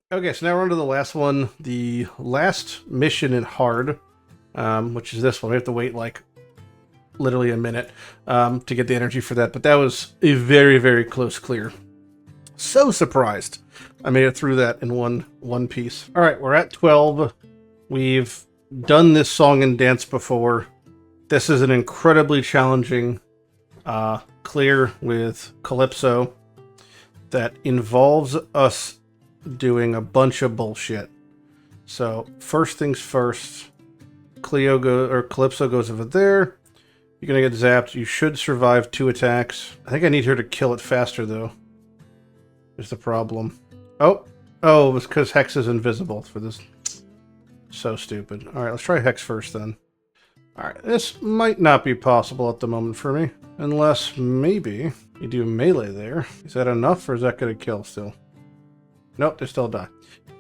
Okay, so now we're on to the last one. The last mission in hard, which is this one. We have to wait like literally a minute to get the energy for that. But that was a very, very close clear. So surprised I made it through that in one piece. All right, we're at 12. We've done this song and dance before. This is an incredibly challenging clear with Calypso that involves us doing a bunch of bullshit. So first things first, Calypso goes over there. You're gonna get zapped. You should survive 2 attacks. I think I need her to kill it faster though. Is the problem. Oh, it was because Hex is invisible for this. So stupid. Alright, let's try Hex first then. Alright, this might not be possible at the moment for me. Unless maybe you do melee there. Is that enough or is that gonna kill still? Nope, they still die.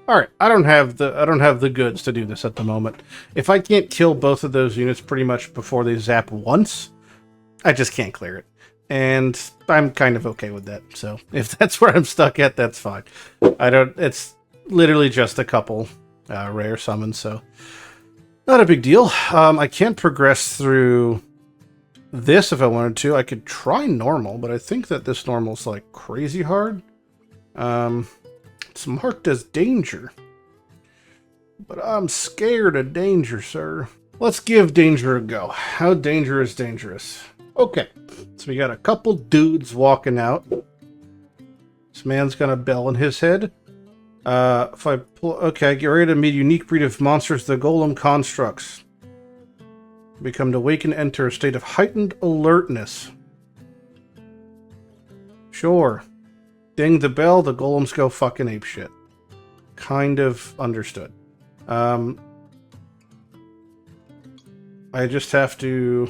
Alright, I don't have the goods to do this at the moment. If I can't kill both of those units pretty much before they zap once, I just can't clear it. And I'm kind of okay with that. So if that's where I'm stuck at, that's fine. It's literally just a couple rare summons, so not a big deal. I can't progress through this if I wanted to. I could try normal, but I think that this normal's like crazy hard. It's marked as danger. But I'm scared of danger, sir. Let's give danger a go. How dangerous dangerous? Okay, so we got a couple dudes walking out. This man's got a bell in his head. If I pull... Okay, get ready to meet a unique breed of monsters, the Golem Constructs. Become to awaken, enter a state of heightened alertness. Sure. Ding the bell, the golems go fucking apeshit. Kind of understood. I just have to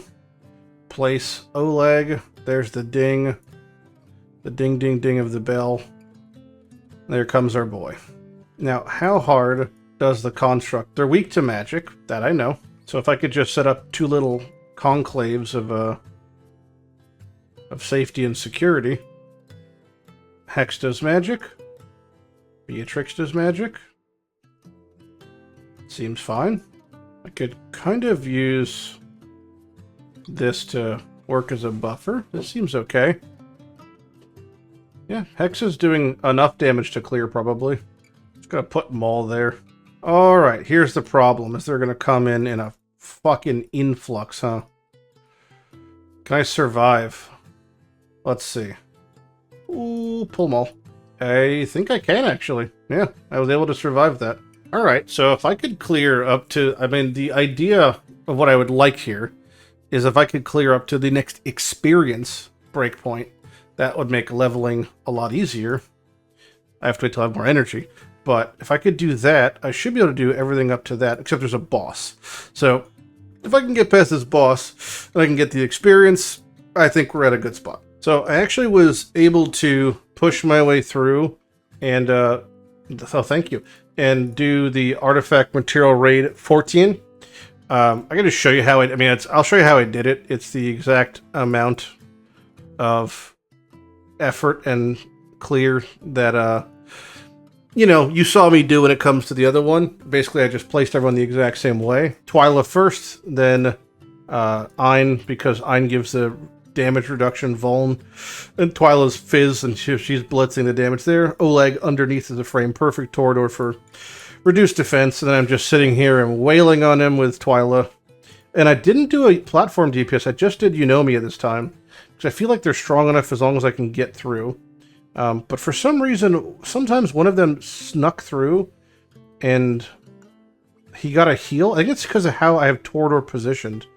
place Oleg. There's the ding. The ding ding ding of the bell. There comes our boy. Now, how hard does the construct... They're weak to magic, that I know. So if I could just set up 2 little conclaves of safety and security. Hex does magic. Beatrix does magic. Seems fine. I could kind of use this to work as a buffer. This seems okay. Yeah, Hex is doing enough damage to clear, probably. Just gonna put Maul there. Alright, here's the problem. Is they're gonna come in a fucking influx, huh? Can I survive? Let's see. Ooh, pull Maul. I think I can, actually. Yeah, I was able to survive that. Alright, so if I could clear up to... I mean, the idea of what I would like here is if I could clear up to the next experience breakpoint, that would make leveling a lot easier. I have to wait till I have more energy. But if I could do that, I should be able to do everything up to that, except there's a boss. So, if I can get past this boss, and I can get the experience, I think we're at a good spot. So, I actually was able to push my way through, and, oh, thank you, and do the Artifact Material Raid 14. I can just show you how I'll show you how I did it. It's the exact amount of effort and clear that, you saw me do when it comes to the other one. Basically, I just placed everyone the exact same way. Twyla first, then Ein, because Ein gives the damage reduction vuln, and Twyla's Fizz, and she's blitzing the damage there. Oleg underneath is a frame perfect Torador for reduced defense, and then I'm just sitting here and wailing on him with Twyla. And I didn't do a platform DPS, I just did Eunomia this time, because I feel like they're strong enough as long as I can get through. But for some reason, sometimes one of them snuck through, and he got a heal. I think it's because of how I have Torador positioned.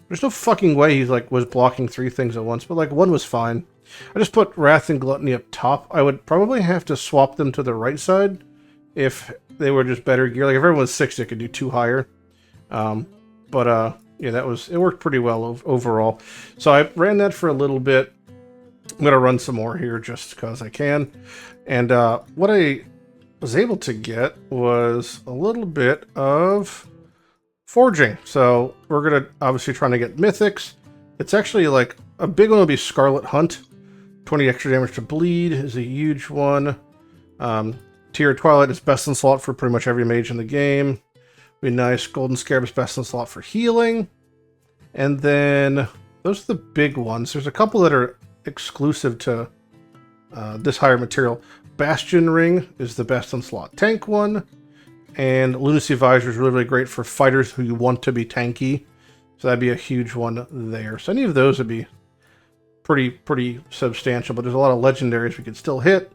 There's no fucking way he was blocking 3 things at once, but one was fine. I just put Wrath and Gluttony up top. I would probably have to swap them to the right side if they were just better gear. Like if everyone was 60, I could do 2 higher. Yeah, it worked pretty well overall. So I ran that for a little bit. I'm going to run some more here just because I can. And what I was able to get was a little bit of forging. So we're going to obviously trying to get mythics. It's actually like a big one will be Scarlet Hunt. 20 extra damage to bleed is a huge one. Tier Twilight is best in slot for pretty much every mage in the game. Be nice. Golden Scarab is best in slot for healing. And then those are the big ones. There's a couple that are exclusive to this higher material. Bastion Ring is the best in slot tank one. And Lunacy Visor is really, really great for fighters who you want to be tanky. So that'd be a huge one there. So any of those would be pretty substantial. But there's a lot of legendaries we could still hit.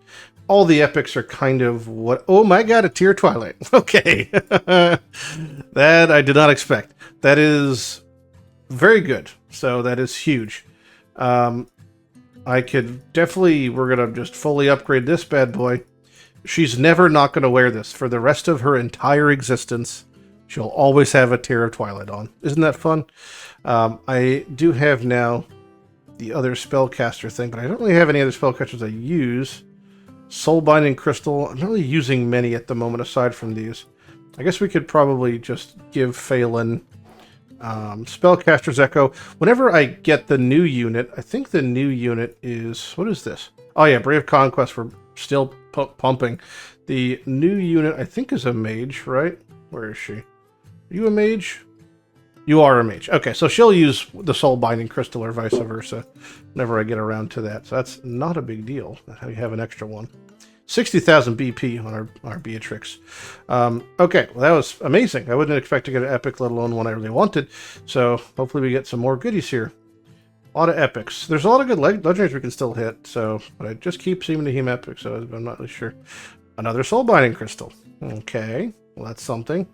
All the epics are kind of what... Oh my god, a Tier Twilight. Okay. That I did not expect. That is very good. So that is huge. I could definitely... We're going to just fully upgrade this bad boy. She's never not going to wear this. For the rest of her entire existence, she'll always have a Tier of Twilight on. Isn't that fun? I do have now the other spellcaster thing, but I don't really have any other spellcasters I use. Soulbinding Crystal. I'm not really using many at the moment aside from these. I guess we could probably just give Phelan Spellcaster's Echo. Whenever I get the new unit, I think the new unit is... What is this? Oh yeah, Brave Conquest. We're still pumping. The new unit, I think, is a mage, right? Where is she? Are you a mage? You are a mage. Okay, so she'll use the Soulbinding Crystal or vice versa whenever I get around to that. So that's not a big deal. We have an extra one. 60,000 BP on our Beatrix. Okay, well, that was amazing. I wouldn't expect to get an epic, let alone one I really wanted. So hopefully we get some more goodies here. A lot of epics. There's a lot of good legendaries we can still hit, so but I just keep seeming to him epic, so I'm not really sure. Another Soulbinding Crystal. Okay, well, that's something.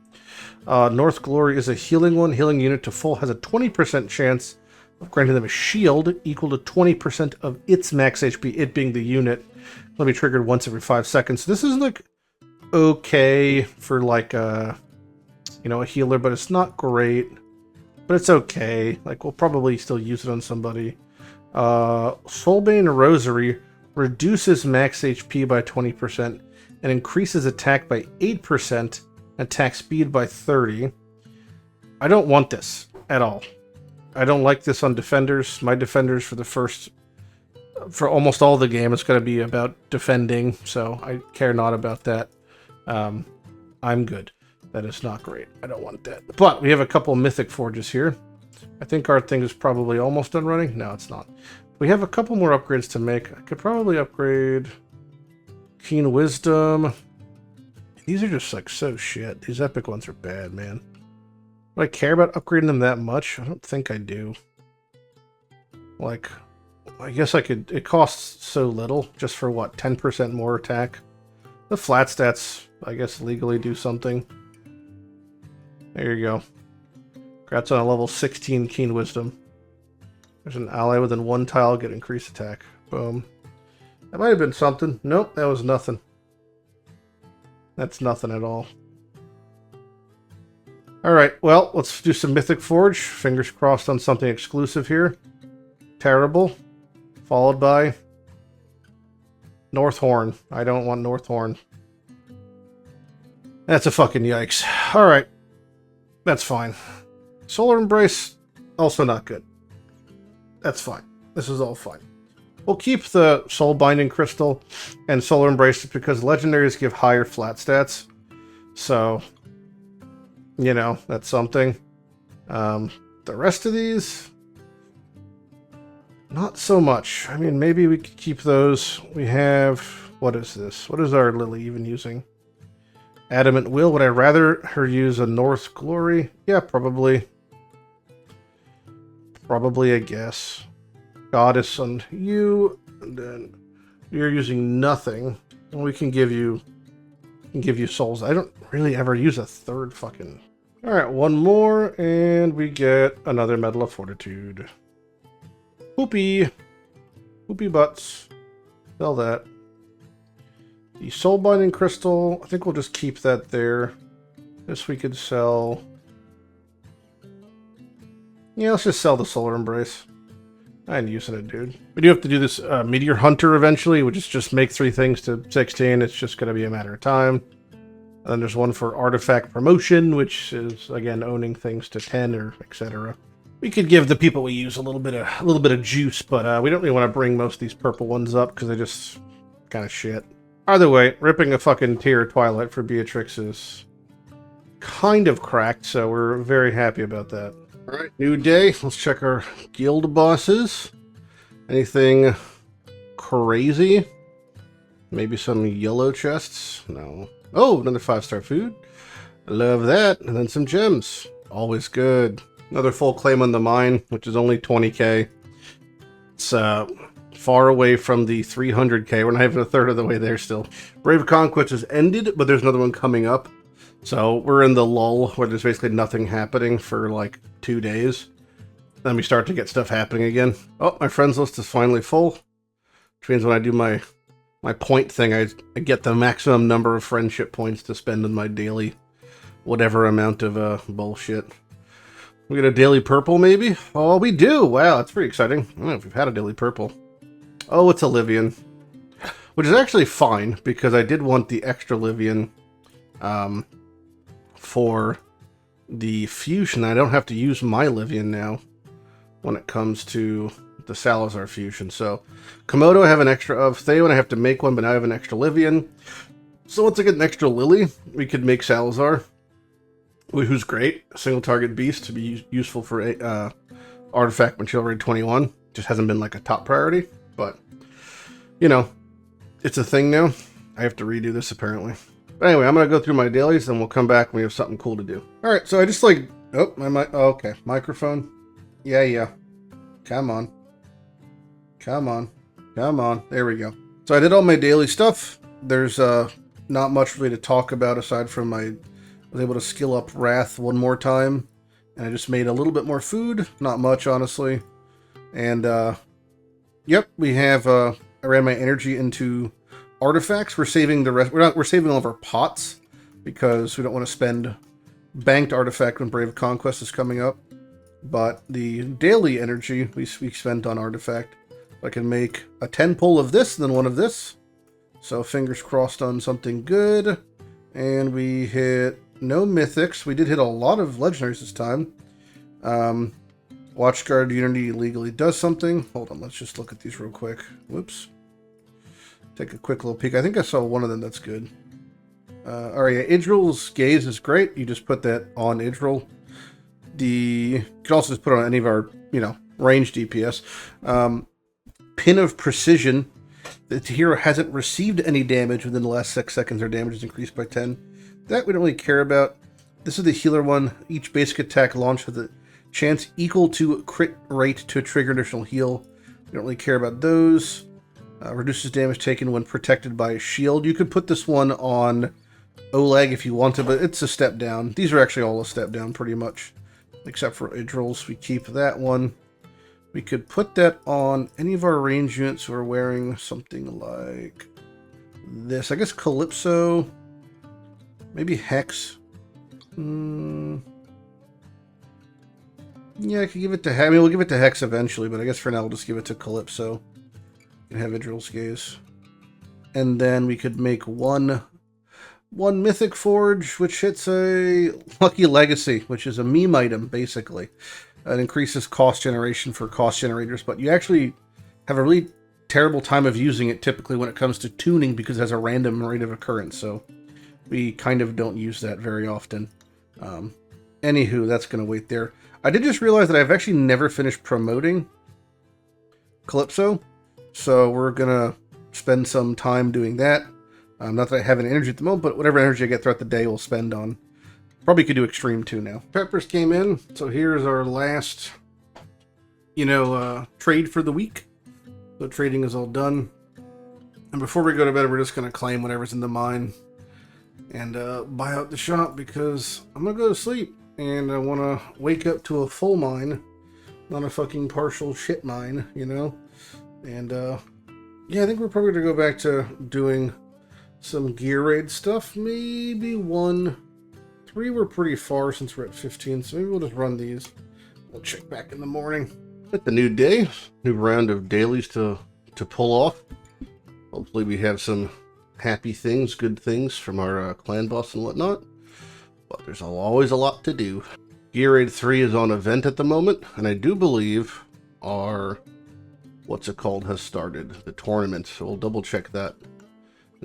North Glory is a healing one. Healing unit to full has a 20% chance of granting them a shield equal to 20% of its max HP, it being the unit. It'll be triggered once every 5 seconds. This is like okay for like a healer, but it's not great. But it's okay. Like we'll probably still use it on somebody. Soulbane Rosary reduces max HP by 20% and increases attack by 8%. Attack speed by 30. I don't want this at all. I don't like this on defenders. My defenders for almost all the game, it's going to be about defending, so I care not about that. I'm good. That is not great. I don't want that. But we have a couple Mythic Forges here. I think our thing is probably almost done running. No, it's not. We have a couple more upgrades to make. I could probably upgrade Keen Wisdom. These are just like so shit. These epic ones are bad, man. Do I care about upgrading them that much? I don't think I do. Like, I guess I could... It costs so little, just for what, 10% more attack? The flat stats, I guess, legally do something. There you go. Congrats on a level 16 Keen Wisdom. There's an ally within one tile, get increased attack. Boom. That might have been something. Nope, that was nothing. That's nothing at all. Alright, well, let's do some Mythic Forge. Fingers crossed on something exclusive here. Terrible. Followed by Northhorn. I don't want Northhorn. That's a fucking yikes. Alright. That's fine. Solar Embrace, also not good. That's fine. This is all fine. We'll keep the Soulbinding Crystal and Solar Embrace because legendaries give higher flat stats. So, you know, that's something. The rest of these, not so much. I mean, maybe we could keep those. We have, what is this? What is our Lily even using? Adamant Will. Would I rather her use a North Glory? Yeah, probably. Probably, I guess. Goddess on you, and then you're using nothing. And we can give you souls. I don't really ever use a third fucking... Alright, one more, and we get another Medal of Fortitude. Poopy. Poopy butts. Sell that. The Soulbinding Crystal, I think we'll just keep that there. This we could sell. Yeah, let's just sell the Solar Embrace. I ain't using it, dude. We do have to do this Meteor Hunter eventually, which is just make 3 things to 16. It's just going to be a matter of time. And then there's one for Artifact Promotion, which is, again, owning things to 10 or etc. We could give the people we use a little bit of juice, but we don't really want to bring most of these purple ones up because they're just kind of shit. Either way, ripping a fucking tier Twilight for Beatrix is kind of cracked, so we're very happy about that. Alright, new day. Let's check our guild bosses. Anything crazy? Maybe some yellow chests? No. Oh, another 5-star food. Love that. And then some gems. Always good. Another full claim on the mine, which is only 20k. It's far away from the 300k. We're not even a third of the way there still. Brave Conquest has ended, but there's another one coming up. So we're in the lull where there's basically nothing happening for like 2 days. Then we start to get stuff happening again. Oh, my friends list is finally full. Which means when I do my point thing, I get the maximum number of friendship points to spend on my daily whatever amount of bullshit. We get a daily purple, maybe? Oh, we do! Wow, that's pretty exciting. I don't know if we've had a daily purple. Oh, it's a Livian. Which is actually fine, because I did want the extra Livian for the fusion. I don't have to use my Livian now when it comes to the Salazar fusion. So, Komodo I have an extra of. Theon I have to make one, but now I have an extra Livian. So once I get an extra Lily, we could make Salazar, who's great. A single target beast to be useful for artifact material raid 21. Just hasn't been like a top priority, but you know, it's a thing now. I have to redo this apparently. But anyway, I'm gonna go through my dailies and we'll come back when we have something cool to do. All right, so I just like, oh, my mic, oh, okay, microphone. Yeah. Come on. Come on. Come on. There we go. So I did all my daily stuff. There's not much really to talk about aside from I was able to skill up Wrath one more time. And I just made a little bit more food. Not much, honestly. And, yep, we have, I ran my energy into artifacts. We're saving the rest. We're saving all of our pots because we don't want to spend banked artifact when Brave Conquest is coming up. But the daily energy we spent on artifact. I can make a 10 pull of this and then one of this. So fingers crossed on something good. And we hit no mythics. We did hit a lot of legendaries this time. Watchguard Unity legally does something. Hold on, let's just look at these real quick. Whoops. Take a quick little peek. I think I saw one of them that's good. Alright, yeah, Idril's Gaze is great. You just put that on Idril. You can also just put it on any of our, you know, ranged DPS. Pin of Precision. The hero hasn't received any damage within the last 6 seconds. Their damage is increased by 10. That we don't really care about. This is the healer one. Each basic attack launched with a chance equal to crit rate to trigger additional heal. We don't really care about those. Reduces damage taken when protected by a shield. You could put this one on Oleg if you wanted, but it's a step down. These are actually all a step down pretty much. Except for Idril's, we keep that one. We could put that on any of our range units who are wearing something like this. I guess Calypso. Maybe Hex. Yeah, I could give it to Hex. I mean, we'll give it to Hex eventually, but I guess for now we'll just give it to Calypso. And have Idril's Gaze. And then we could make one Mythic Forge, which hits a Lucky Legacy, which is a meme item, basically. It increases cost generation for cost generators, but you actually have a really terrible time of using it typically when it comes to tuning because it has a random rate of occurrence, so we kind of don't use that very often. Anywho, that's going to wait there. I did just realize that I've actually never finished promoting Calypso, so we're going to spend some time doing that. Not that I have any energy at the moment, but whatever energy I get throughout the day we'll spend on. Probably could do Extreme too now. Peppers came in, so here's our last, trade for the week. So trading is all done. And before we go to bed, we're just going to claim whatever's in the mine and buy out the shop because I'm going to go to sleep and I want to wake up to a full mine, not a fucking partial shit mine, you know? And, yeah, I think we're probably going to go back to doing some gear raid stuff. Maybe 3 were pretty far since we're at 15, so maybe we'll just run these. We'll check back in the morning. At the new day, new round of dailies to pull off. Hopefully we have some happy things, good things from our clan boss and whatnot. But there's always a lot to do. Gear raid 3 is on event at the moment, and I do believe our, has started, the tournament, so we'll double check that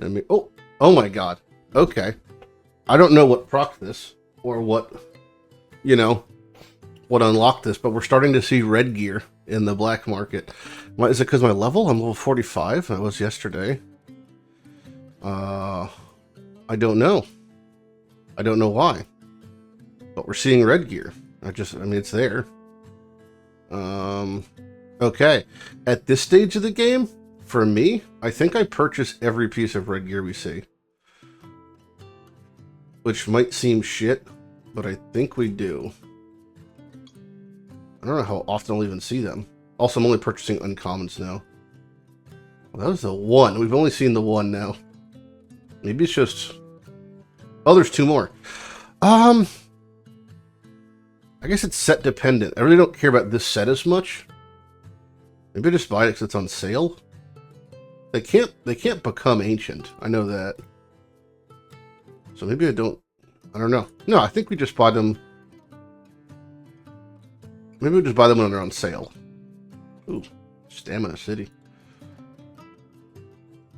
I mean, oh my god. Okay. I don't know what proc this or what, you know, what unlocked this, but we're starting to see red gear in the black market. What, is it because my level? I'm level 45. I was yesterday. I don't know. I don't know why. But we're seeing red gear. I mean, it's there. Okay. At this stage of the game, for me, I think I purchase every piece of red gear we see. Which might seem shit, but I think we do. I don't know how often I'll even see them. Also, I'm only purchasing uncommons now. Well, that was the one. We've only seen the one now. Maybe it's just... Oh, there's two more. I guess it's set dependent. I really don't care about this set as much. Maybe I just buy it because it's on sale. They can't become ancient. I know that. So maybe I don't know. No, I think we just buy them. Maybe we just buy them when they're on sale. Ooh, Stamina City.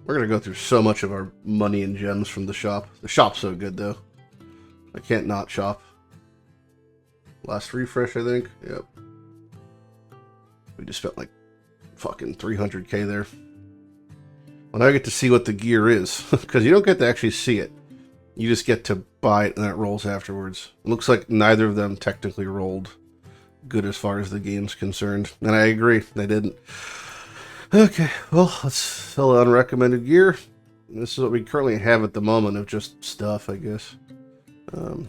We're going to go through so much of our money and gems from the shop. The shop's so good, though. I can't not shop. Last refresh, I think. Yep. We just spent like fucking 300k there. Well, now I get to see what the gear is. Because you don't get to actually see it. You just get to buy it and then it rolls afterwards. It looks like neither of them technically rolled good as far as the game's concerned. And I agree, they didn't. Okay, well, let's sell unrecommended gear. This is what we currently have at the moment of just stuff, I guess. It's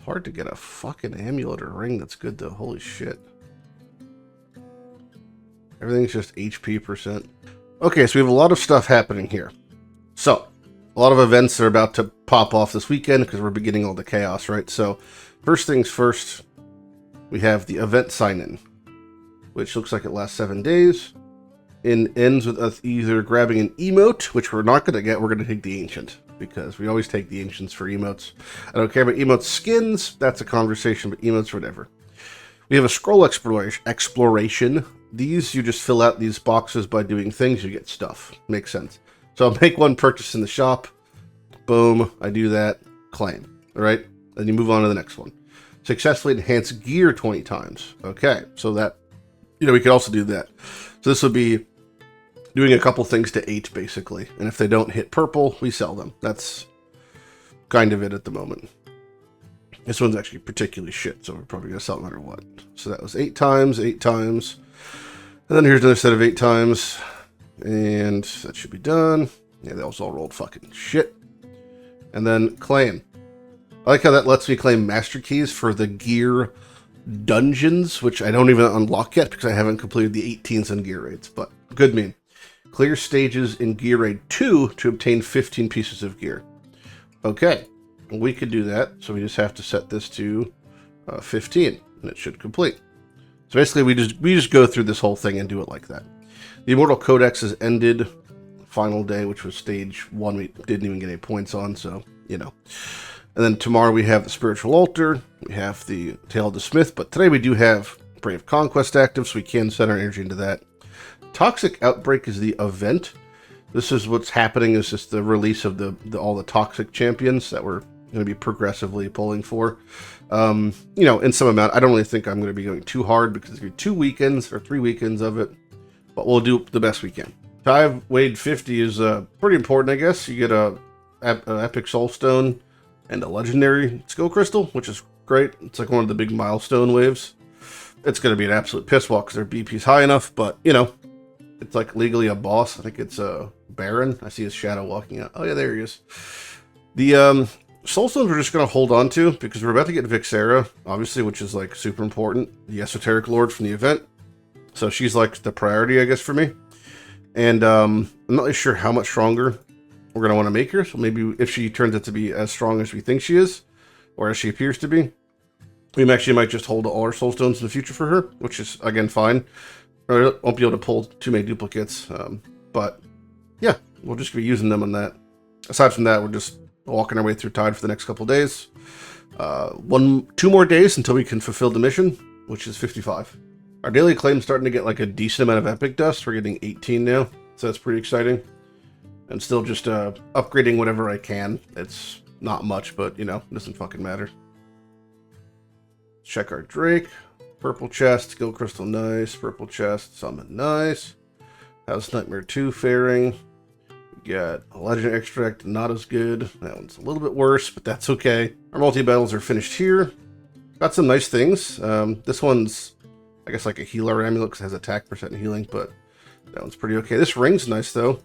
hard to get a fucking amulet or ring that's good though. Holy shit. Everything's just HP percent. Okay, so we have a lot of stuff happening here. So, a lot of events are about to pop off this weekend because we're beginning all the chaos, right? So, first things first, we have the event sign-in, which looks like it lasts 7 days. And ends with us either grabbing an emote, which we're not going to get. We're going to take the ancient, because we always take the ancients for emotes. I don't care about emote skins. That's a conversation, but emotes, whatever. We have a scroll exploration. These, you just fill out these boxes by doing things. You get stuff. Makes sense. So I'll make one purchase in the shop. Boom. I do that. Claim. All right. Then you move on to the next one. Successfully enhance gear 20 times. Okay. So that, we could also do that. So this would be doing a couple things to 8, basically. And if they don't hit purple, we sell them. That's kind of it at the moment. This one's actually particularly shit, so we're probably going to sell it no matter what. So that was 8 times, 8 times. And then here's another set of 8 times. And that should be done. Yeah, they also all rolled fucking shit. And then claim. I like how that lets me claim master keys for the gear dungeons, which I don't even unlock yet because I haven't completed the 18s and gear raids. But good meme. Clear stages in gear raid 2 to obtain 15 pieces of gear. Okay, we could do that. So we just have to set this to 15, and it should complete. So basically, we just go through this whole thing and do it like that. The Immortal Codex has ended. Final day, which was stage 1, we didn't even get any points on, so, And then tomorrow we have the Spiritual Altar. We have the Tale of the Smith, but today we do have Brave Conquest active, so we can set our energy into that. Toxic Outbreak is the event. This is what's happening, is just the release of all the Toxic champions that we're going to be progressively pulling for. In some amount. I don't really think I'm going to be going too hard because it's going to be 2 weekends or 3 weekends of it. But we'll do the best we can. Dive Wade 50 is pretty important, I guess. You get a Epic Soulstone and a Legendary Skill Crystal, which is great. It's like one of the big milestone waves. It's going to be an absolute piss walk because their BP's high enough, but, it's like legally a boss. I think it's a Baron. I see his shadow walking out. Oh, yeah, there he is. The Soulstones we're just going to hold on to because we're about to get Vixera, obviously, which is like super important. The Esoteric Lord from the event. So she's like the priority, I guess, for me. And I'm not really sure how much stronger we're going to want to make her. So maybe if she turns out to be as strong as we think she is, or as she appears to be, we actually might just hold all our Soulstones in the future for her, which is, again, fine. I won't be able to pull too many duplicates. But, yeah, we'll just be using them on that. Aside from that, we're just walking our way through Tide for the next couple of days. 2 more days until we can fulfill the mission, which is 55. Our daily claim's starting to get like a decent amount of epic dust. We're getting 18 now. So that's pretty exciting. And still just upgrading whatever I can. It's not much, but, you know, it doesn't fucking matter. Check our Drake. Purple chest, skill crystal, nice. Purple chest, summon, nice. How's Nightmare 2 faring? We got a Legend Extract, not as good. That one's a little bit worse, but that's okay. Our multi-battles are finished here. Got some nice things. This one's, I guess, like a healer amulet because it has attack percent and healing, but that one's pretty okay. This ring's nice, though.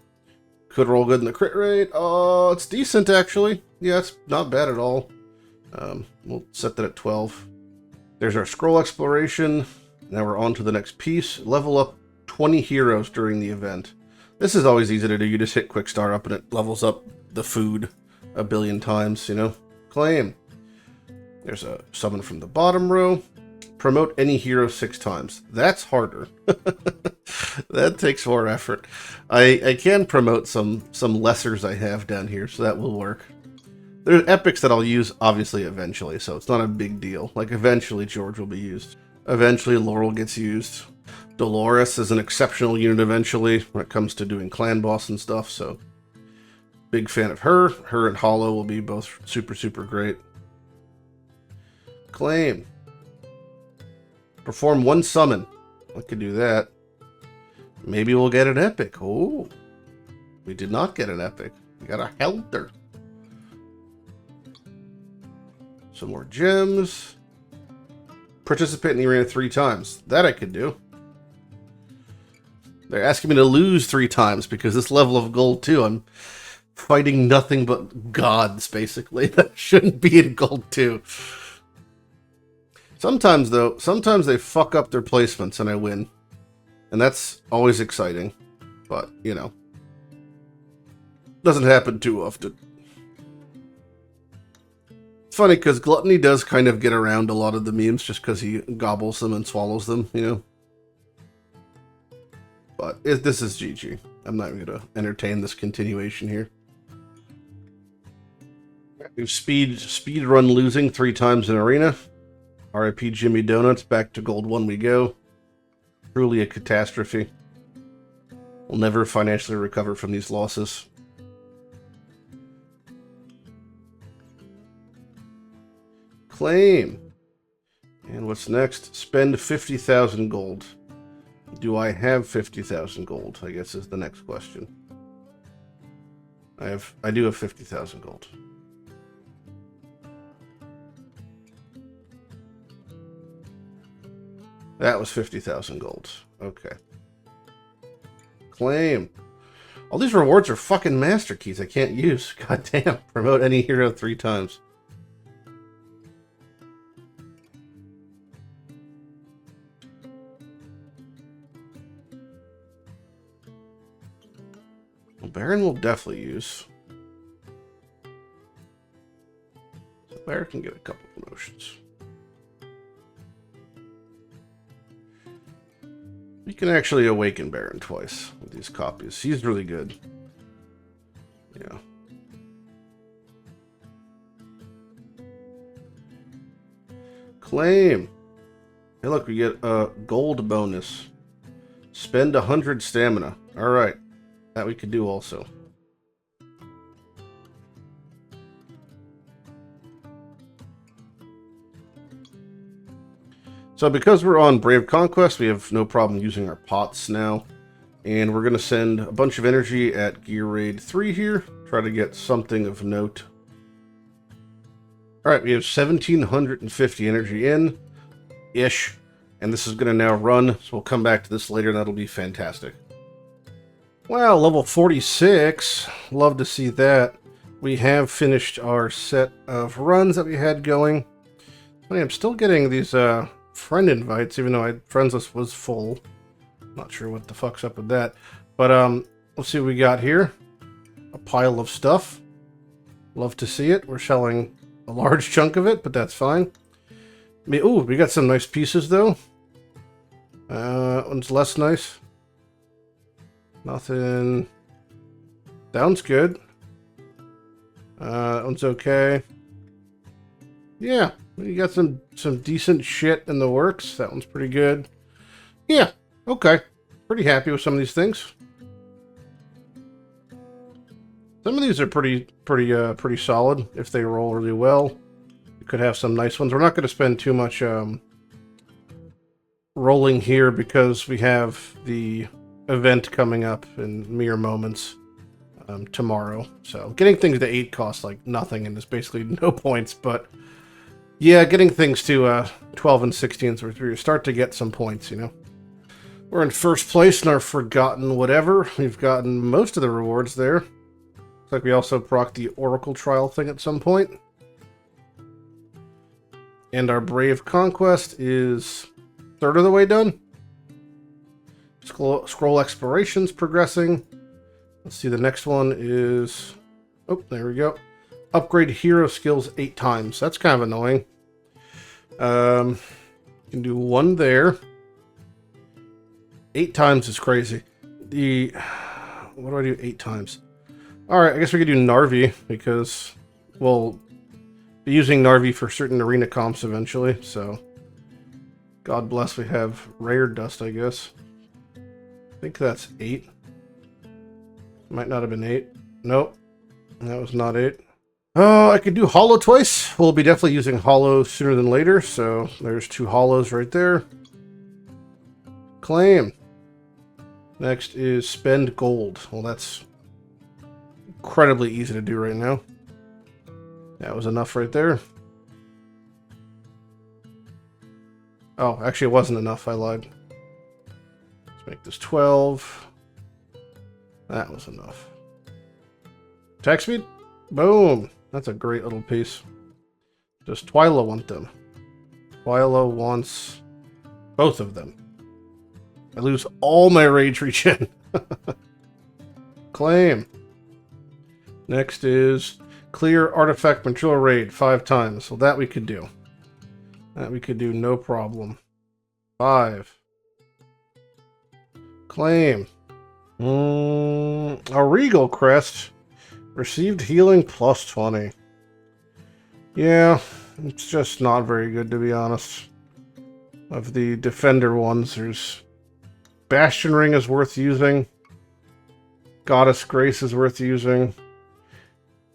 Could roll good in the crit rate. Oh, it's decent, actually. Yeah, it's not bad at all. We'll set that at 12. There's our scroll exploration. Now we're on to the next piece. Level up 20 heroes during the event. This is always easy to do. You just hit quick start up and it levels up the food a billion times, you know? Claim. There's a summon from the bottom row. Promote any hero 6 times. That's harder. That takes more effort. I can promote some lessers I have down here, so that will work. There's epics that I'll use, obviously, eventually, so it's not a big deal. Like, eventually George will be used. Eventually Laurel gets used. Dolores is an exceptional unit eventually when it comes to doing clan boss and stuff, so big fan of her. Her and Hollow will be both super, super great. Claim. Perform 1 summon. I could do that. Maybe we'll get an epic. Oh, we did not get an epic. We got a Helter. Some more gems. Participate in the arena 3 times. That I could do. They're asking me to lose 3 times because this level of gold too. I'm fighting nothing but gods, basically. That shouldn't be in gold 2. Sometimes, though, sometimes they fuck up their placements and I win. And that's always exciting. But, you know. Doesn't happen too often. It's funny because Gluttony does kind of get around a lot of the memes just because he gobbles them and swallows them, you know. But this is GG. I'm not going to entertain this continuation here. We've speed run losing 3 times in arena. RIP Jimmy Donuts, back to gold 1 we go. Truly a catastrophe. We'll never financially recover from these losses. Claim. And what's next? Spend 50,000 gold. Do I have 50,000 gold? I guess is the next question. I do have 50,000 gold. That was 50,000 gold. Okay. Claim. All these rewards are fucking master keys I can't use. God damn. Promote any hero 3 times. Well, Baron will definitely use. So Baron can get a couple promotions. You can actually awaken Baron twice with these copies. He's really good. Yeah. Claim. Hey, look, we get a gold bonus. Spend 100 stamina. Alright. That we could do also. So because we're on Brave Conquest, we have no problem using our pots now. And we're going to send a bunch of energy at Gear Raid 3 here. Try to get something of note. Alright, we have 1,750 energy in-ish. And this is going to now run, so we'll come back to this later, and that'll be fantastic. Wow, level 46. Love to see that. We have finished our set of runs that we had going. I'm still getting these friend invites, even though my friends list was full. Not sure what the fuck's up with that. But let's see what we got here. A pile of stuff. Love to see it. We're selling a large chunk of it, but that's fine. Ooh, we got some nice pieces though. One's less nice. Nothing. That one's good. That one's okay. Yeah, we got some decent shit in the works. That one's pretty good. Yeah, okay. Pretty happy with some of these things. Some of these are pretty solid if they roll really well. You could have some nice ones. We're not going to spend too much rolling here because we have the event coming up in mere moments tomorrow. So getting things to 8 costs like nothing and is basically no points. But yeah, getting things to 12 and 16 so we start to get some points, you know. We're in first place in our Forgotten Whatever. We've gotten most of the rewards there. Looks like we also procced the Oracle Trial thing at some point. And our Brave Conquest is third of the way done. Scroll Exploration's progressing. Let's see, the next one is... Oh, there we go. Upgrade hero skills 8 times. That's kind of annoying. You can do 1 there. 8 times is crazy. What do I do 8 times? Alright, I guess we could do Narvi, because we'll be using Narvi for certain arena comps eventually, so... God bless, we have Rare Dust, I guess. I think that's 8. Might not have been 8. Nope. That was not 8. Oh, I could do Hollow twice. We'll be definitely using Hollow sooner than later, so there's 2 Hollows right there. Claim. Next is Spend Gold. Well, that's incredibly easy to do right now. That was enough right there. Oh, actually it wasn't enough. I lied. Let's make this 12. That was enough. Attack speed? Boom. That's a great little piece. Does Twyla want them? Twyla wants both of them. I lose all my rage regen. Claim. Next is clear artifact material raid 5 times. So that we could do. That we could do no problem. 5. Claim. A Regal Crest. Received healing plus 20. Yeah, it's just not very good to be honest. Of the defender ones, there's Bastion Ring is worth using. Goddess Grace is worth using.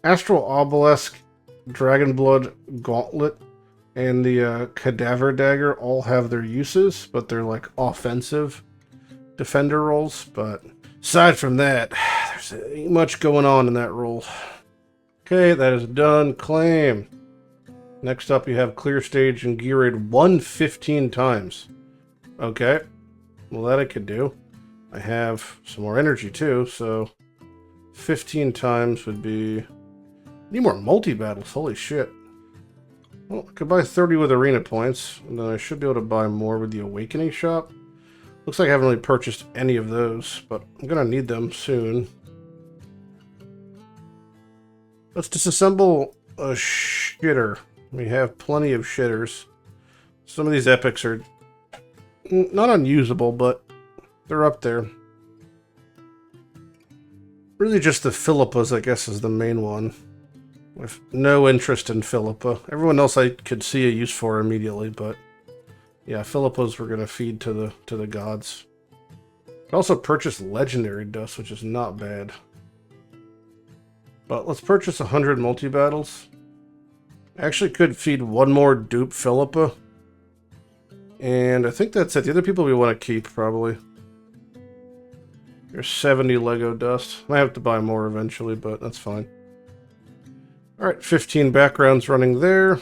Astral Obelisk, Dragon Blood Gauntlet, and the Cadaver Dagger all have their uses, but they're like offensive defender rolls. But aside from that, there's ain't much going on in that roll. Okay, that is done. Claim. Next up, you have Clear Stage and Gear Raid 115 times. Okay. Well, that I could do. I have some more energy too, so 15 times would be... Need more multi-battles, holy shit. Well, I could buy 30 with arena points, and then I should be able to buy more with the Awakening Shop. Looks like I haven't really purchased any of those, but I'm gonna need them soon. Let's disassemble a shitter. We have plenty of shitters. Some of these epics are not unusable, but they're up there. Really just the Philippas, I guess, is the main one. With no interest in Philippa. Everyone else I could see a use for immediately, but yeah, Philippas we're gonna feed to the gods. I also purchased Legendary Dust, which is not bad. But let's purchase 100 multi-battles. I actually could feed one more dupe Philippa. And I think that's it. The other people we want to keep, probably. There's 70 Lego dust. I have to buy more eventually, but that's fine. Alright, 15 backgrounds running there.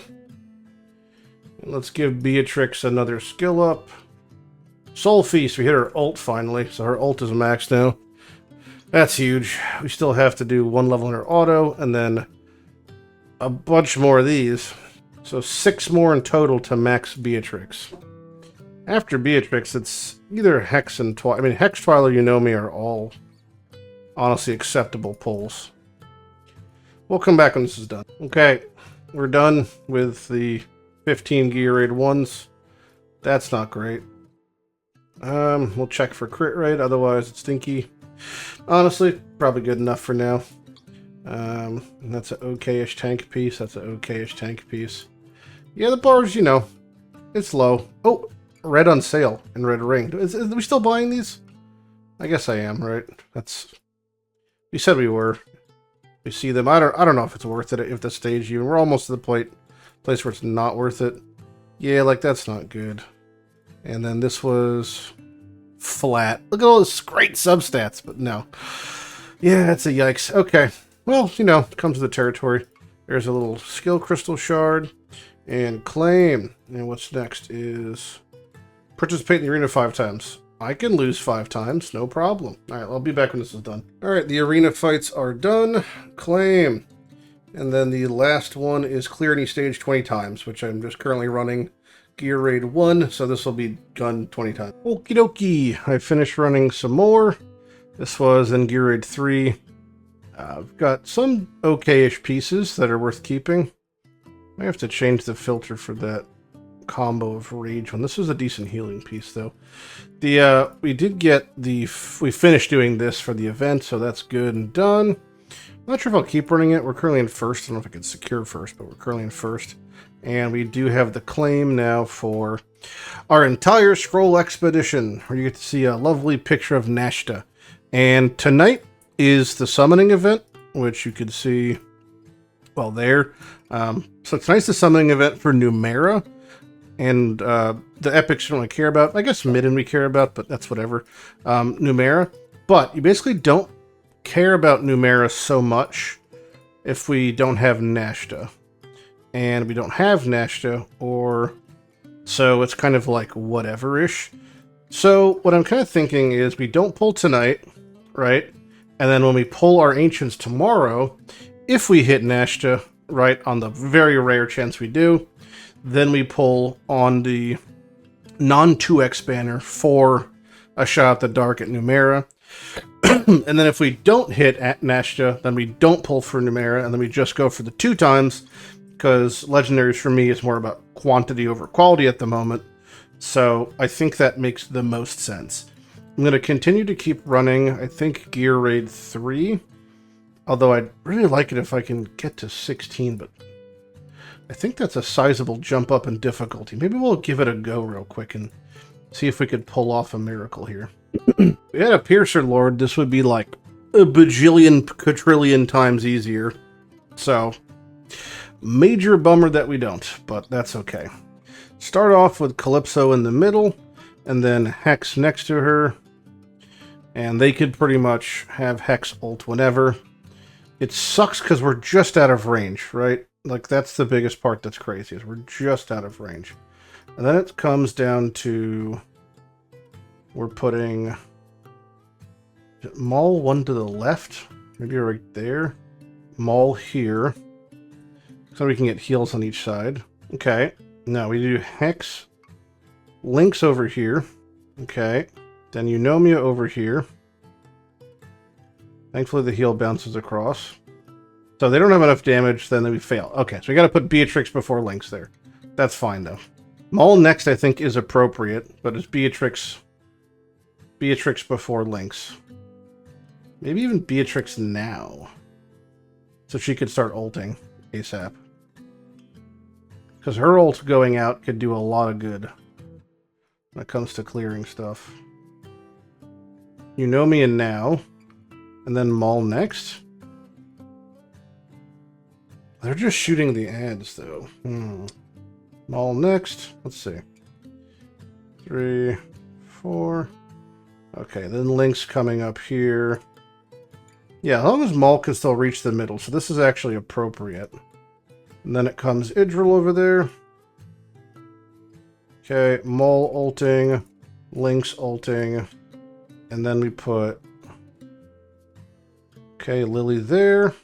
And let's give Beatrix another skill up. Soul Feast, we hit her ult finally, so her ult is maxed now. That's huge. We still have to do 1 level in her auto, and then a bunch more of these. So 6 more in total to max Beatrix. After Beatrix, it's either Hex and Twyla. I mean, Hex, Twyla, you know me, are all honestly acceptable pulls. We'll come back when this is done. Okay, we're done with the 15 Gear Raid 1s. That's not great. We'll check for crit rate, otherwise it's stinky. Honestly, probably good enough for now. That's an okay-ish tank piece. That's an okay-ish tank piece. Yeah, the bars, you know, it's low. Oh, red on sale and red ring. Is we still buying these? I guess I am, right? That's... We said we were. We see them. I don't know if it's worth it if the stage even. We're almost to the place where it's not worth it. Yeah, like that's not good. And then this was flat. Look at all this great substats, but no. Yeah, it's a yikes. Okay. Well, you know, it comes with the territory. There's a little skill crystal shard and claim. And what's next is participate in the arena 5 times. I can lose 5 times, no problem. All right, I'll be back when this is done. All right, the arena fights are done. Claim. And then the last one is clear any stage 20 times, which I'm just currently running Gear Raid 1, so this will be done 20 times. Okie dokie, I finished running some more. This was in Gear Raid 3. I've got some okay-ish pieces that are worth keeping. I have to change the filter for that combo of rage one. This was a decent healing piece though. We did get we finished doing this for the event, so that's good and done. I'm not sure if I'll keep running it. We're currently in first. I don't know if I can secure first, but we're currently in first. And we do have the claim now for our entire scroll expedition, where you get to see a lovely picture of Nashta. And tonight is the summoning event, which you could see well there. So tonight's the summoning event for Numera. And the epics you don't really care about. I guess Midden we care about, but that's whatever. Numera. But you basically don't care about Numera so much if we don't have Nashta. And we don't have Nashta, so it's kind of like whatever-ish. So what I'm kind of thinking is we don't pull tonight, right? And then when we pull our Ancients tomorrow, if we hit Nashta, right, on the very rare chance we do, then we pull on the non-2x banner for a shot at the dark at Numera. And then if we don't hit at Nashta, then we don't pull for Numera, and then we just go for the 2 times, because legendaries for me is more about quantity over quality at the moment. So I think that makes the most sense. I'm going to continue to keep running, I think, Gear Raid 3. Although I'd really like it if I can get to 16, but I think that's a sizable jump up in difficulty. Maybe we'll give it a go real quick and see if we could pull off a miracle here. If we had a Piercer Lord, this would be like a bajillion, quadrillion times easier. So, major bummer that we don't, but that's okay. Start off with Calypso in the middle, and then Hex next to her. And they could pretty much have Hex ult whenever. It sucks because we're just out of range, right? Like, that's the biggest part that's crazy, is we're just out of range. And then it comes down to... we're putting... Maul one to the left. Maybe right there. Maul here. So we can get heals on each side. Okay. Now we do Hex. Lynx over here. Okay. Then Eunomia over here. Thankfully the heal bounces across. So they don't have enough damage, then we fail. Okay, so we gotta put Beatrix before Lynx there. That's fine though. Maul next I think is appropriate, but it's Beatrix before Lynx. Maybe even Beatrix now. So she could start ulting ASAP. Because her ult going out could do a lot of good when it comes to clearing stuff. Eunomia now. And then Maul next. They're just shooting the ads, though. Maul next. Let's see. 3, 4. Okay, then Lynx coming up here. Yeah, as long as Maul can still reach the middle, so this is actually appropriate. And then it comes Idril over there. Okay, Maul ulting. Lynx ulting. And then we put... okay, Lily there.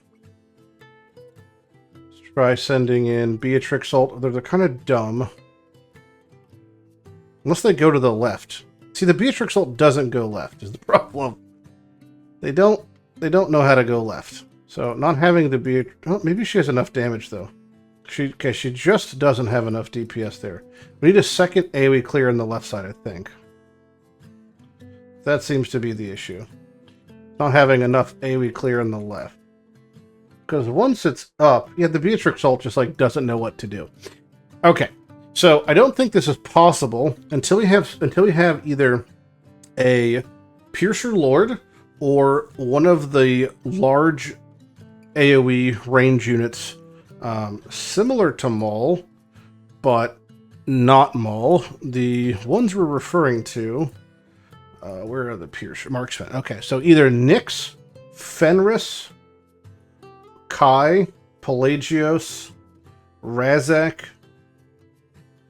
Let's try sending in Beatrix ult. They're kind of dumb. Unless they go to the left. See, the Beatrix ult doesn't go left is the problem. They don't know how to go left. So not having the Beatrix... oh, maybe she has enough damage though. She just doesn't have enough DPS there. We need a second AoE clear on the left side, I think. That seems to be the issue. Not having enough AoE clear on the left. Because once it's up, yeah, the Beatrix ult just like doesn't know what to do. Okay, so I don't think this is possible until we have either a Piercer Lord or one of the large AoE range units similar to Maul, but not Maul. The ones we're referring to, where are the Pierce marksmen? Okay, so either Nyx, Fenris, Kai, Pelagios, Razak.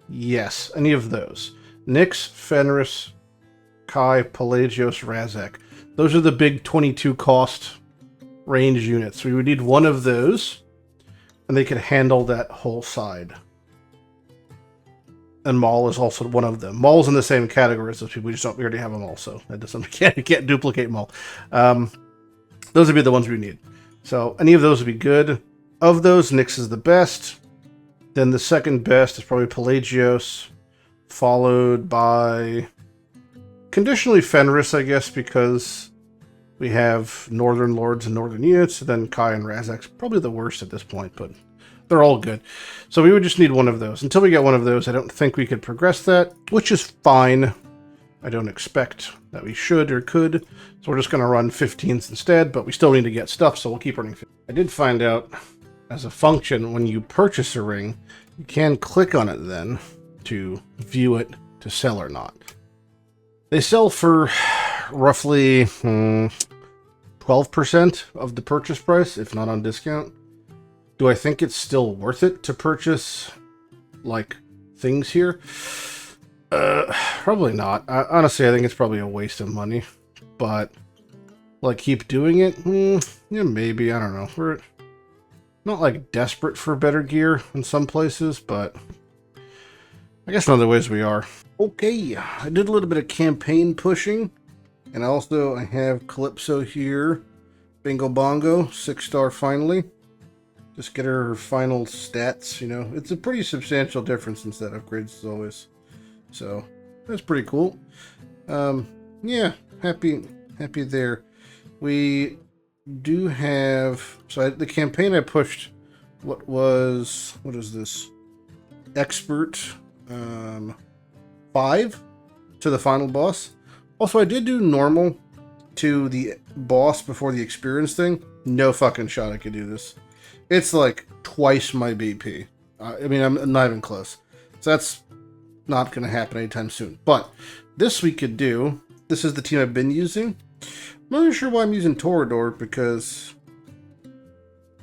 Yes, any of those. Nyx, Fenris, Kai, Pelagios, Razak. Those are the big 22 cost range units. We would need one of those, and they could handle that whole side. And Maul is also one of them. Maul's in the same category as those people. We already have them all, so that doesn't can't duplicate Maul. Those would be the ones we need. So any of those would be good. Of those, Nyx is the best. Then the second best is probably Pelagios, followed by conditionally Fenris, I guess, because we have Northern Lords and Northern units. Then Kai and Razak's probably the worst at this point, but they're all good. So we would just need one of those. Until we get one of those, I don't think we could progress that, which is fine. I don't expect that we should or could. So we're just going to run 15s instead, but we still need to get stuff, so we'll keep running 15. I did find out as a function, when you purchase a ring, you can click on it then to view it to sell or not. They sell for roughly 12% of the purchase price, if not on discount. Do I think it's still worth it to purchase, like, things here? Probably not. Honestly, I think it's probably a waste of money. But, like, keep doing it? Yeah, maybe. I don't know. We're not, like, desperate for better gear in some places, but I guess in other ways we are. Okay, I did a little bit of campaign pushing. And also, I have Calypso here. Bingo bongo. 6-star finally. Just get her final stats, you know. It's a pretty substantial difference in set upgrades as always. So, that's pretty cool. Yeah, happy there. We do have... So, the campaign I pushed, what is this? Expert 5 to the final boss. Also, I did do normal to the boss before the experience thing. No fucking shot I could do this. It's like twice my BP. I mean, I'm not even close. So that's not going to happen anytime soon. But this we could do. This is the team I've been using. I'm not really sure why I'm using Torador, because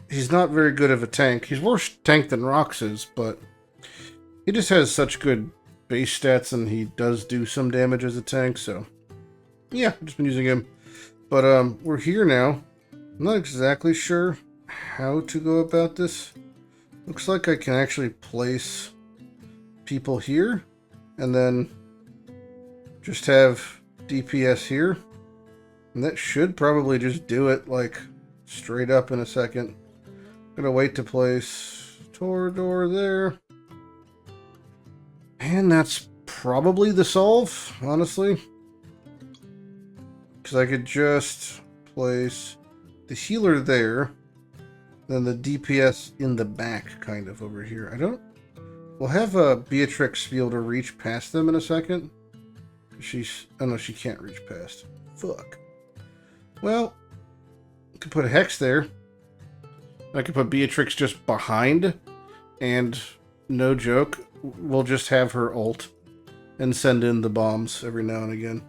he's not very good of a tank. He's worse tank than Rox is, but he just has such good base stats, and he does do some damage as a tank. So yeah, I've just been using him. But we're here now. I'm not exactly sure how to go about this. Looks like I can actually place people here and then just have DPS here, and that should probably just do it like straight up in a second. Gonna wait to place Torador there, and that's probably the solve, honestly, because I could just place the healer there, then the DPS in the back, kind of, over here. We'll have Beatrix be able to reach past them in a second. Oh no, she can't reach past. Fuck. Well, I could put a Hex there. I could put Beatrix just behind, and no joke, we'll just have her ult and send in the bombs every now and again.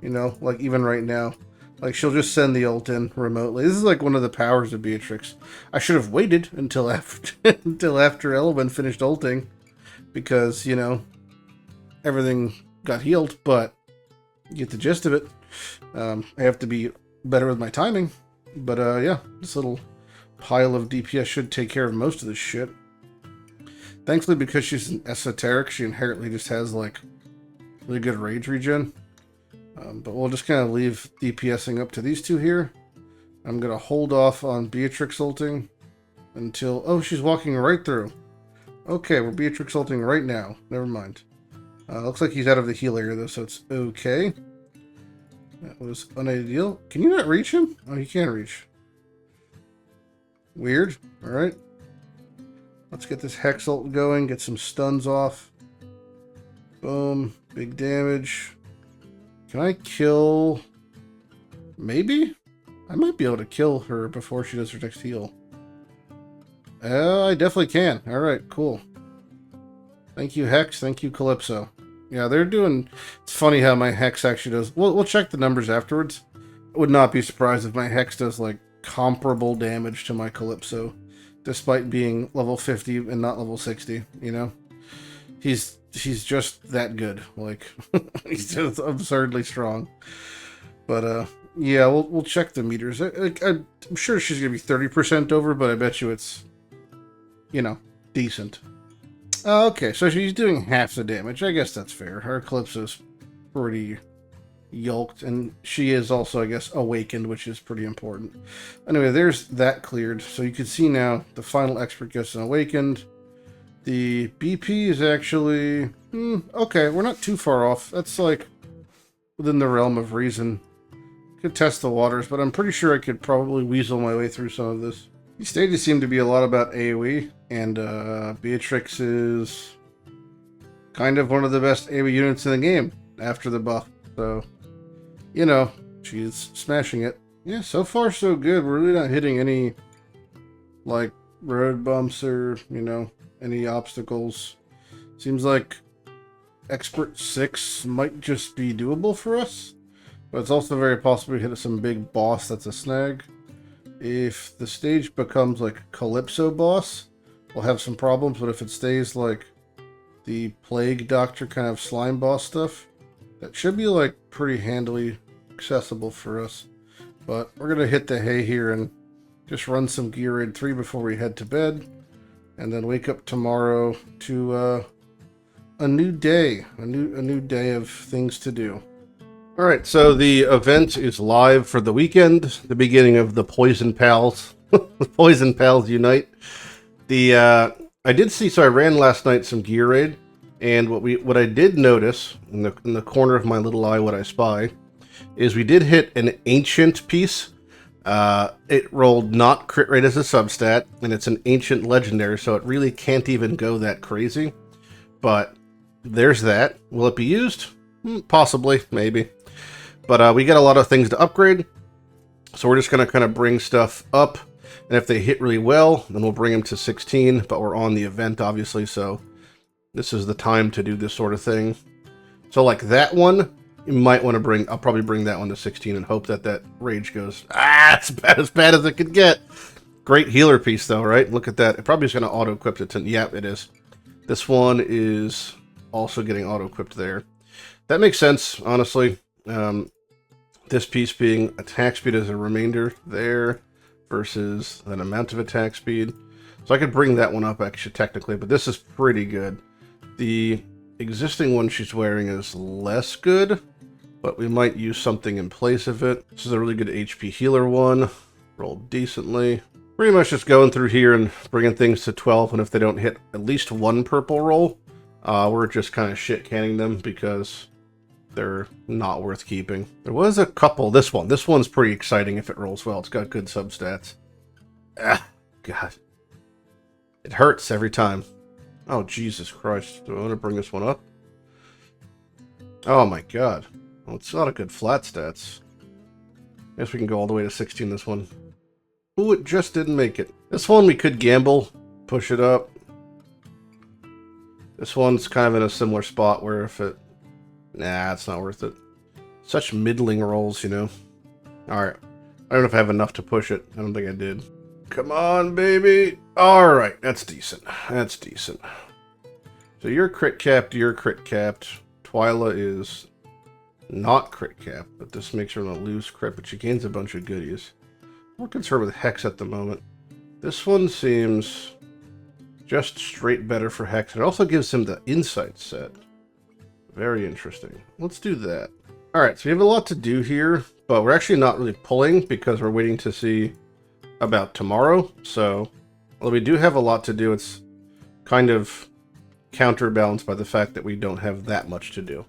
You know, like even right now. Like, she'll just send the ult in remotely. This is like one of the powers of Beatrix. I should have waited until after Element finished ulting, because, you know, everything got healed, but you get the gist of it. I have to be better with my timing. But, yeah, this little pile of DPS should take care of most of this shit. Thankfully, because she's an esoteric, she inherently just has, like, really good rage regen. But we'll just kind of leave DPSing up to these two here. I'm going to hold off on Beatrix ulting until... Oh, she's walking right through. Okay, we're Beatrix ulting right now. Never mind. Looks like he's out of the heal area, though, so it's okay. That was unideal. Can you not reach him? Oh, you can reach. Weird. Alright. Let's get this Hex ult going, get some stuns off. Boom. Big damage. Can I kill... Maybe? I might be able to kill her before she does her next heal. I definitely can. Alright, cool. Thank you, Hex. Thank you, Calypso. Yeah, they're doing... It's funny how my Hex actually does... We'll check the numbers afterwards. I would not be surprised if my Hex does, like, comparable damage to my Calypso, despite being level 50 and not level 60, you know? He's just that good. Like, he's just absurdly strong. But, yeah, we'll check the meters. I'm sure she's going to be 30% over, but I bet you it's, you know, decent. Okay, so she's doing half the damage. I guess that's fair. Her Calypso's pretty yoked, and she is also, I guess, awakened, which is pretty important. Anyway, there's that cleared. So you can see now the final expert gets an awakened. The BP is actually... okay, we're not too far off. That's, like, within the realm of reason. Could test the waters, but I'm pretty sure I could probably weasel my way through some of this. These stages seem to be a lot about AoE, and Beatrix is kind of one of the best AoE units in the game after the buff. So, you know, she's smashing it. Yeah, so far so good. We're really not hitting any, like, road bumps or, you know, any obstacles. Seems like Expert 6 might just be doable for us, but it's also very possible we hit some big boss that's a snag. If the stage becomes like Calypso boss, we'll have some problems, but if it stays like the Plague Doctor kind of slime boss stuff, that should be like pretty handily accessible for us. But we're going to hit the hay here and just run some Gear Raid 3 before we head to bed, and then wake up tomorrow to a new day, a new day of things to do. All right, so the event is live for the weekend, the beginning of the Poison Pals, the Poison Pals Unite. I did see, so I ran last night some Gear Raid, and what I did notice in the corner of my little eye, what I spy, is we did hit an ancient piece. It rolled not crit rate as a substat, and it's an ancient legendary, so it really can't even go that crazy. But there's that. Will it be used? Possibly, maybe. But we got a lot of things to upgrade, so we're just going to kind of bring stuff up, and if they hit really well, then we'll bring them to 16, but we're on the event, obviously, so this is the time to do this sort of thing. So like that one, you might want to bring, I'll probably bring that one to 16 and hope that that rage goes, it's about as bad as it could get. Great healer piece though, right? Look at that. It probably is going to auto-equip it to, yeah, it is. This one is also getting auto-equipped there. That makes sense, honestly. This piece being attack speed as a remainder there versus an amount of attack speed. So I could bring that one up actually technically, but this is pretty good. The existing one she's wearing is less good, but we might use something in place of it. This is a really good HP healer one. Rolled decently. Pretty much just going through here and bringing things to 12, and if they don't hit at least one purple roll, we're just kind of shit canning them because they're not worth keeping. There was a couple. This one's pretty exciting if it rolls well. It's got good substats. Ah, God. It hurts every time. Oh, Jesus Christ. Do I want to bring this one up? Oh my God. Well, it's not a good flat stats. I guess we can go all the way to 16 this one. Ooh, it just didn't make it. This one we could gamble, push it up. This one's kind of in a similar spot where if it... Nah, it's not worth it. Such middling rolls, you know. Alright. I don't know if I have enough to push it. I don't think I did. Come on, baby. Alright, that's decent. That's decent. So you're crit capped, you're crit capped. Twyla is not crit capped, but this makes her not lose crit, but she gains a bunch of goodies. More concerned with Hex at the moment. This one seems just straight better for Hex. It also gives him the insight set. Very interesting. Let's do that. Alright, so we have a lot to do here, but we're actually not really pulling because we're waiting to see about tomorrow. So, while we do have a lot to do, it's kind of counterbalanced by the fact that we don't have that much to do.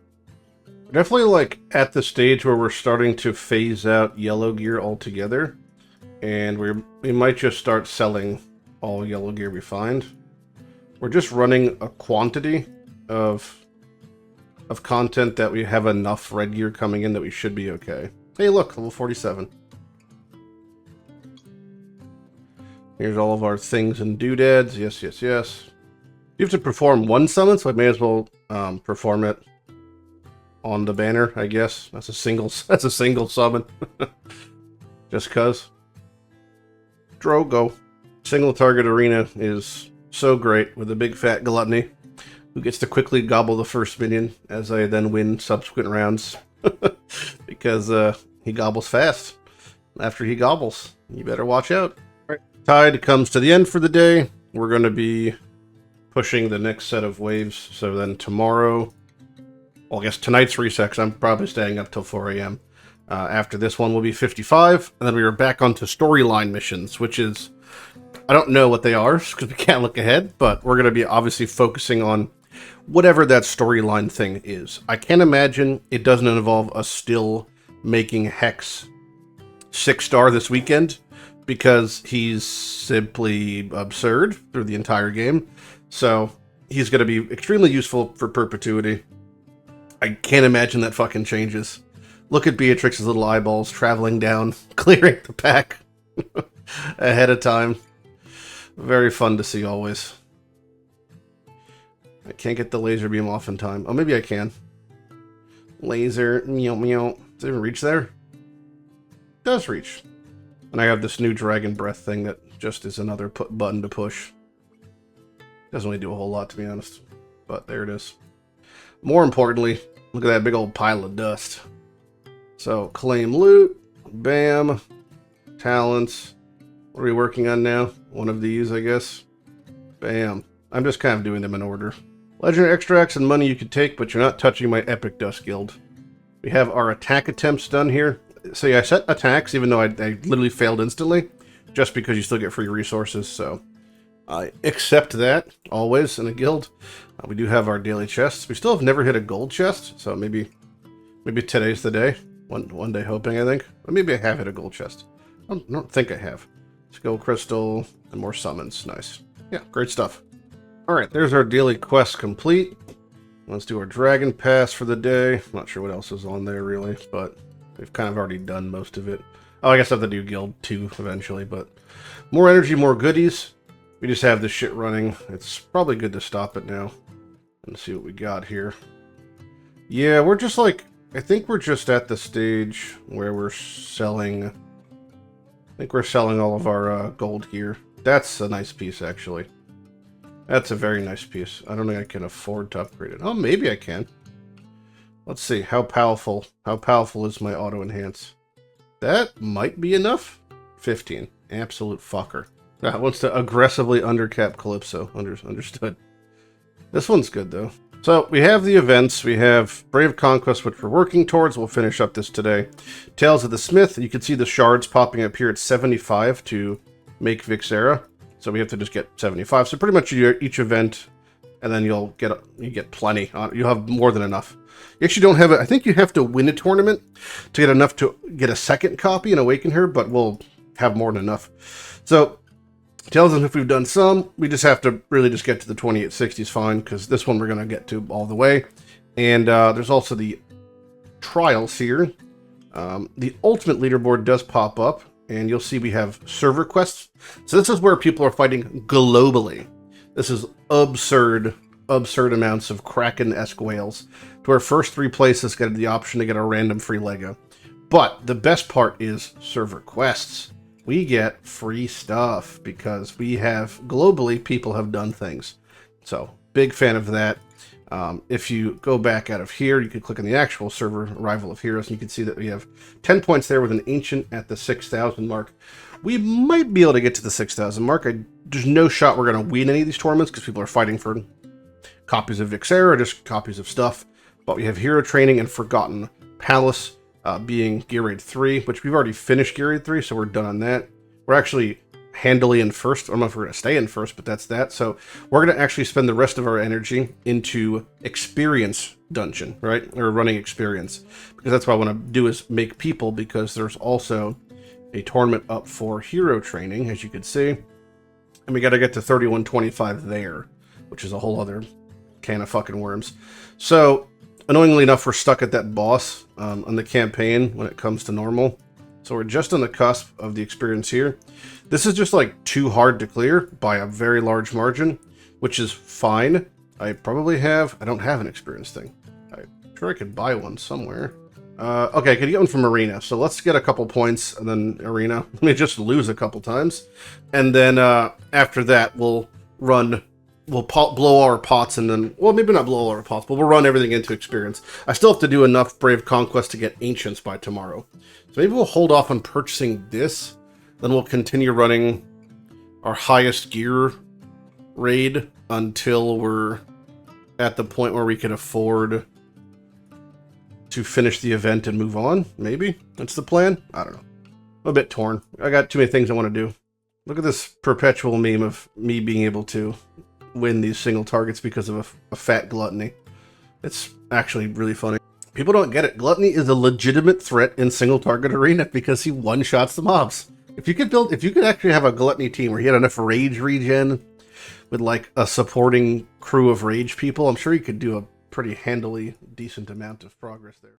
We're definitely like at the stage where we're starting to phase out yellow gear altogether, and we might just start selling all yellow gear we find. We're just running a quantity of content that we have enough red gear coming in that we should be okay. Hey look, level 47. Here's all of our things and doodads. Yes, yes, yes. You have to perform one summon, so I may as well perform it on the banner, I guess. That's a single summon. Just cuz. Drogo. Single target arena is so great with a big fat gluttony who gets to quickly gobble the first minion as I then win subsequent rounds. Because he gobbles fast. After he gobbles, you better watch out. Right. Tide comes to the end for the day. We're going to be pushing the next set of waves. So then tomorrow, well, I guess tonight's reset, because I'm probably staying up till 4 a.m. After this one will be 55, and then we are back onto storyline missions, which is, I don't know what they are, because we can't look ahead, but we're going to be obviously focusing on whatever that storyline thing is. I can't imagine it doesn't involve us still making Hex 6-star this weekend, because he's simply absurd through the entire game. So he's going to be extremely useful for perpetuity. I can't imagine that fucking changes. Look at Beatrix's little eyeballs traveling down, clearing the pack ahead of time. Very fun to see always. I can't get the laser beam off in time. Oh, maybe I can. Laser, meow meow. Does it even reach there? It does reach. And I have this new dragon breath thing that just is another button to push. Doesn't really do a whole lot, to be honest. But there it is. More importantly, look at that big old pile of dust. So, claim loot. Bam. Talents. What are we working on now? One of these, I guess. Bam. I'm just kind of doing them in order. Legendary extracts and money you could take, but you're not touching my Epic Dust Guild. We have our attack attempts done here. So yeah, I set attacks, even though I literally failed instantly, just because you still get free resources, so I accept that, always, in a guild. We do have our daily chests. We still have never hit a gold chest, so maybe today's the day. One day hoping, I think. Or maybe I have hit a gold chest. I don't think I have. Skill crystal and more summons. Nice. Yeah, great stuff. Alright, there's our daily quest complete. Let's do our dragon pass for the day. I'm not sure what else is on there, really, but we've kind of already done most of it. Oh, I guess I have to do guild 2 eventually, but more energy, more goodies. We just have this shit running. It's probably good to stop it now and see what we got here. Yeah, we're just like, I think we're just at the stage where we're selling, I think we're selling all of our gold gear. That's a nice piece, actually. That's a very nice piece. I don't think I can afford to upgrade it. Oh, maybe I can. Let's see, how powerful is my auto enhance? That might be enough. 15. Absolute fucker. Wants to aggressively undercap Calypso. Understood. This one's good, though. So, we have the events. We have Brave Conquest, which we're working towards. We'll finish up this today. Tales of the Smith. You can see the shards popping up here at 75 to make Vixera. So we have to just get 75. So pretty much each event, and then you get plenty. You'll have more than enough. You actually don't have it. I think you have to win a tournament to get enough to get a second copy and awaken her, but we'll have more than enough. So tells us if we've done some. We just have to really just get to the 2860 is fine, because this one we're going to get to all the way. And there's also the trials here. The ultimate leaderboard does pop up. And you'll see we have server quests. So this is where people are fighting globally. This is absurd amounts of Kraken-esque whales. To our first 3 places get the option to get a random free Lego. But the best part is server quests. We get free stuff because we have, globally, people have done things. So, big fan of that. If you go back out of here, you can click on the actual server Arrival of Heroes, and you can see that we have 10 points there with an Ancient at the 6,000 mark. We might be able to get to the 6,000 mark. There's no shot we're going to win any of these tournaments because people are fighting for copies of Vixera or just copies of stuff. But we have Hero Training and Forgotten Palace being Gear Raid 3, which we've already finished Gear Raid 3, so we're done on that. We're actually handily in first. I don't know if we're going to stay in first, but that's that. So we're going to actually spend the rest of our energy into experience dungeon, right? Or running experience. Because that's what I want to do is make people, because there's also a tournament up for hero training, as you can see. And we got to get to 3125 there, which is a whole other can of fucking worms. So, annoyingly enough, we're stuck at that boss on the campaign when it comes to normal. So we're just on the cusp of the experience here. This is just like too hard to clear by a very large margin, which is fine. I don't have an experience thing. I'm sure I could buy one somewhere. Okay, I could get one from Arena. So let's get a couple points and then Arena. Let me just lose a couple times. And then after that, we'll blow our pots and then, well, maybe not blow all our pots, but we'll run everything into experience. I still have to do enough Brave Conquest to get Ancients by tomorrow. So maybe we'll hold off on purchasing this. Then we'll continue running our highest gear raid until we're at the point where we can afford to finish the event and move on. Maybe that's the plan. I don't know. I'm a bit torn. I got too many things I want to do. Look at this perpetual meme of me being able to win these single targets because of a fat gluttony. It's actually really funny. People don't get it. Gluttony is a legitimate threat in single target arena because he one-shots the mobs. If you could actually have a gluttony team where he had enough rage regen with like a supporting crew of rage people, I'm sure you could do a pretty handily decent amount of progress there.